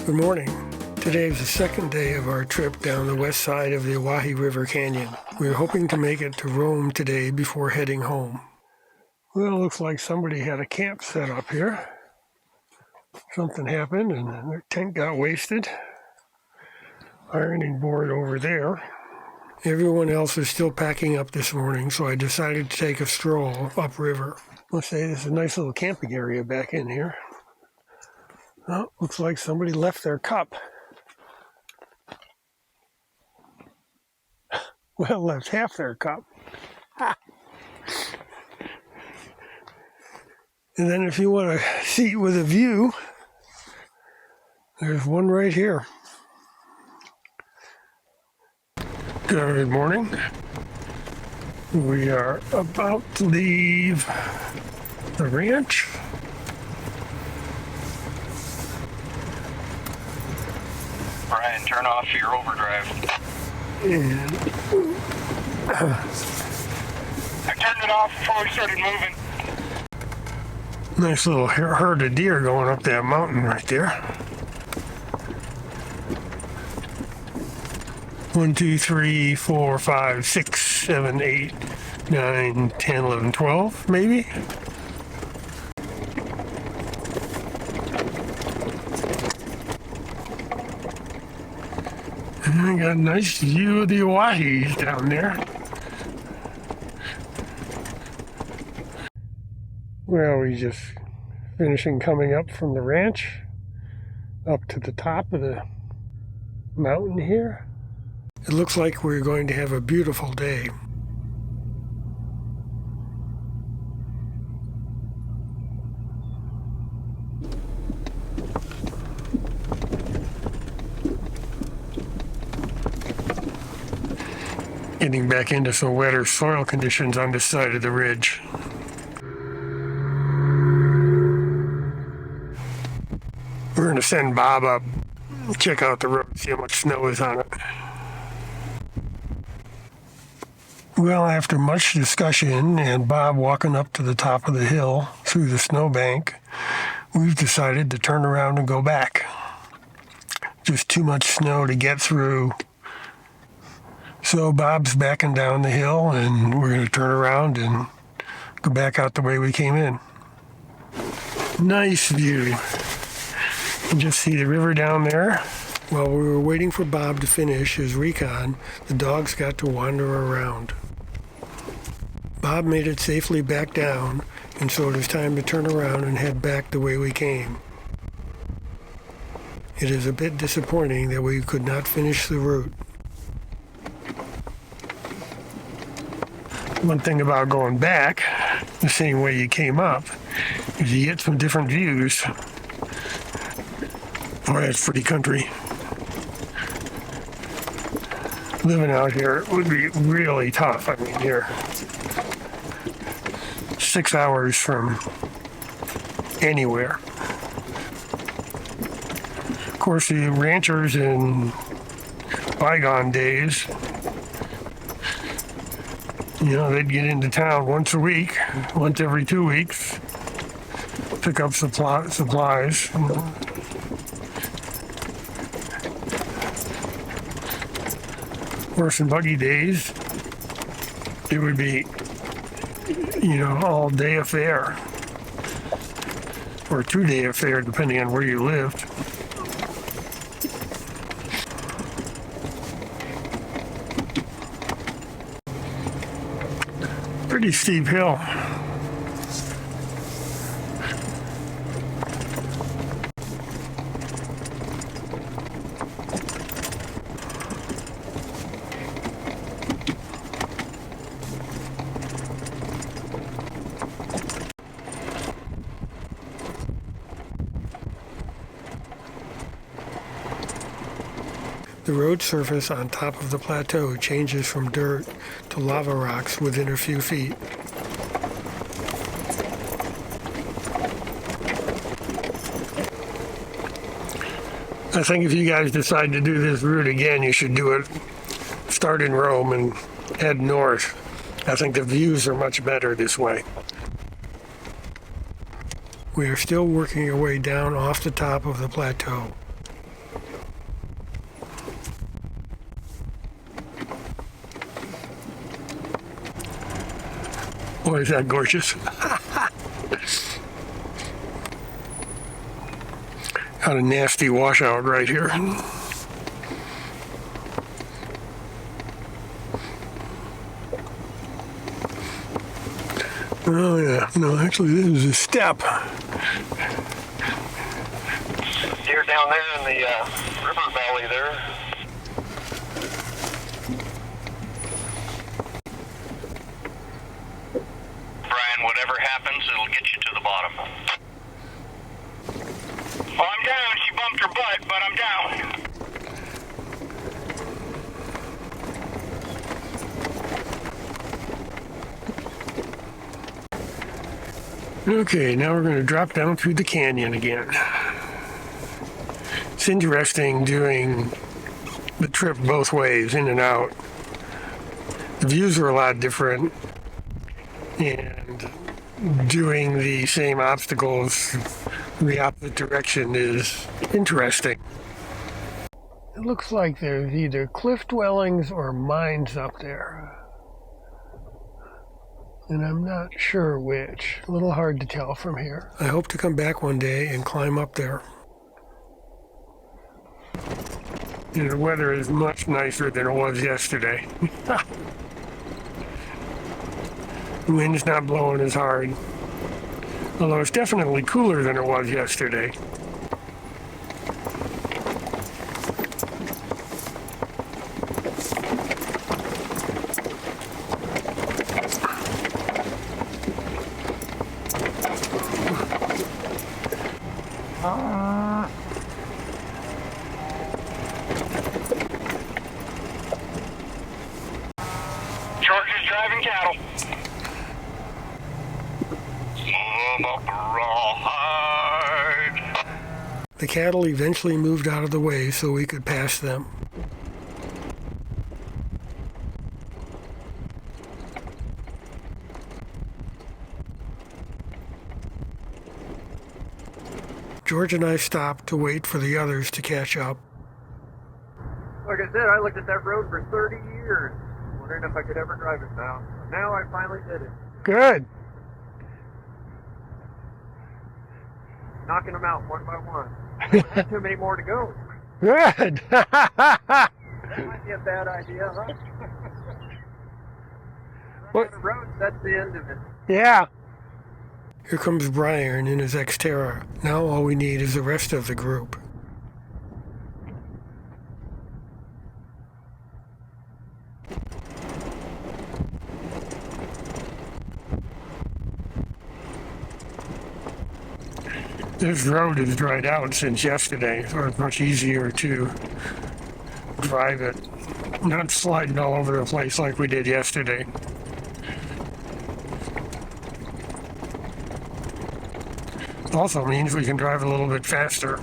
Good morning. Today is the second day of our trip down the west side of the Owyhee River Canyon. We are hoping to make it to Rome today before heading home. Well, it looks like somebody had a camp set up here. Something happened and their tent got wasted. Ironing board over there. Everyone else is still packing up this morning, so I decided to take a stroll upriver. Let's say there's a nice little camping area back in here. Oh, looks like somebody left their cup. Well, left half their cup. Ha. And then if you want a seat with a view, there's one right here. Good morning. We are about to leave the ranch. Brian, turn off your overdrive. And I turned it off before we started moving. nice little herd of deer going up that mountain right there. 1, 2, 3, 4, 5, 6, 7, 8, 9, 10, 11, 12, maybe. And I got a nice view of the Owyhees down there. Well, we just finishing coming up from the ranch up to the top of the mountain here. It looks like we're going to have a beautiful day. Getting back into some wetter soil conditions on this side of the ridge. We're going to send Bob up, check out the road, see how much snow is on it. Well, after much discussion and Bob walking up to the top of the hill through the snowbank, we've decided to turn around and go back. Just too much snow to get through. So Bob's backing down the hill and we're going to turn around and go back out the way we came in. Nice view. You can just see the river down there. While we were waiting for Bob to finish his recon, the dogs got to wander around. Bob made it safely back down, and so it is time to turn around and head back the way we came. It is a bit disappointing that we could not finish the route. One thing about going back the same way you came up is you get some different views. Boy, that's pretty country. Living out here would be really tough. I mean, you're 6 hours from anywhere. Of course, the ranchers in bygone days, they'd get into town once a week, once every 2 weeks, pick up supplies. Horse and buggy days, it would be, all day affair, or 2-day affair, depending on where you lived. Pretty steep hill. The road surface on top of the plateau changes from dirt to lava rocks within a few feet. I think if you guys decide to do this route again, you should do it, start in Rome and head north. I think the views are much better this way. We are still working our way down off the top of the plateau. Boy, is that gorgeous. Got a nasty washout right here. Oh yeah, no, actually this is a step. Deer down there in the river valley there. Brian, whatever happens, it'll get you to the bottom. Well, I'm down. She bumped her butt, but I'm down. Okay, now we're going to drop down through the canyon again. It's interesting doing the trip both ways, in and out. The views are a lot different, and doing the same obstacles in the opposite direction is interesting. It looks like there's either cliff dwellings or mines up there. And I'm not sure which. A little hard to tell from here. I hope to come back one day and climb up there. And the weather is much nicer than it was yesterday. The wind's not blowing as hard. Although it's definitely cooler than it was yesterday. George is driving cattle. The cattle eventually moved out of the way so we could pass them. George and I stopped to wait for the others to catch up. Like I said, I looked at that road for 30 years, wondering if I could ever drive it now. Now I finally did it. Good. Knocking them out one by one. Not too many more to go. Good. That might be a bad idea, huh? What? The road, that's the end of it. Yeah. Here comes Brian in his Xterra. Now all we need is the rest of the group. This road has dried out since yesterday, so it's much easier to drive it, not sliding all over the place like we did yesterday. Also means we can drive a little bit faster.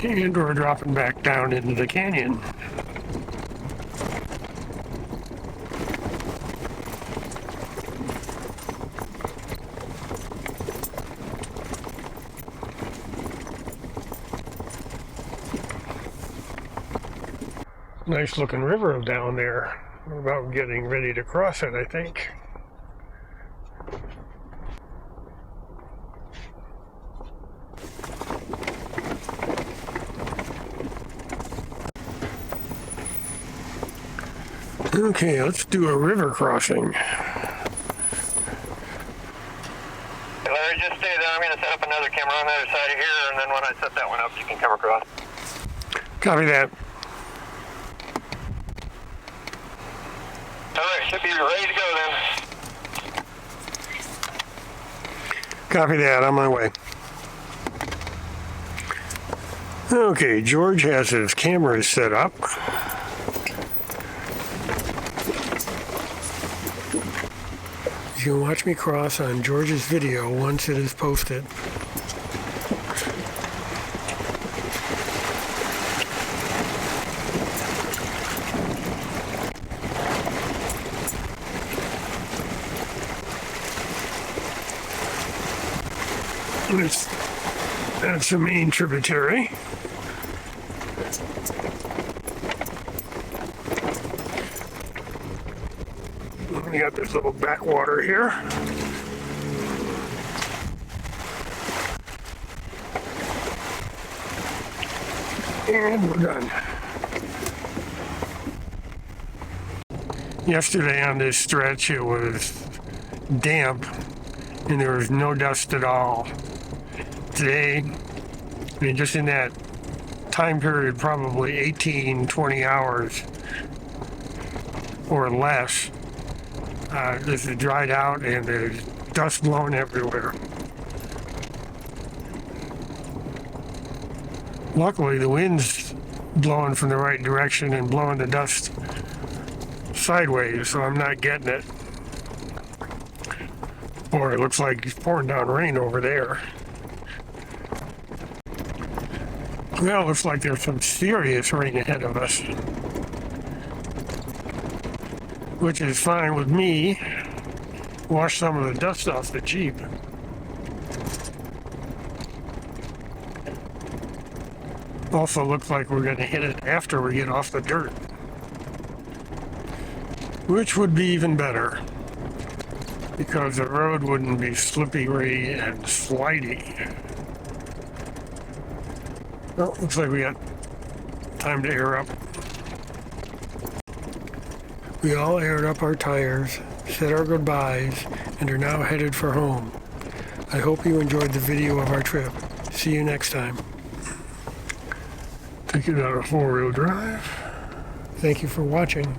And we're dropping back down into the canyon. Nice looking river down there. We're about getting ready to cross it, I think. Okay, let's do a river crossing. Larry, just stay there. I'm going to set up another camera on the other side of here, and then when I set that one up, you can come across. Copy that. All right, should be ready to go then. Copy that, on my way. Okay, George has his cameras set up. You can watch me cross on George's video once it is posted. That's the main tributary. We got this little backwater here. And we're done. Yesterday on this stretch it was damp and there was no dust at all. Today, I mean, just in that time period, probably 18, 20 hours or less, this is dried out and there's dust blowing everywhere. Luckily, the wind's blowing from the right direction and blowing the dust sideways, so I'm not getting it. Or it looks like it's pouring down rain over there. Well, it looks like there's some serious rain ahead of us, which is fine with me. Wash some of the dust off the Jeep. Also looks like we're going to hit it after we get off the dirt, which would be even better because the road wouldn't be slippery and slidey. Well, looks like we got time to air up. We all aired up our tires, said our goodbyes, and are now headed for home. I hope you enjoyed the video of our trip. See you next time. Take it out of four-wheel drive. Thank you for watching.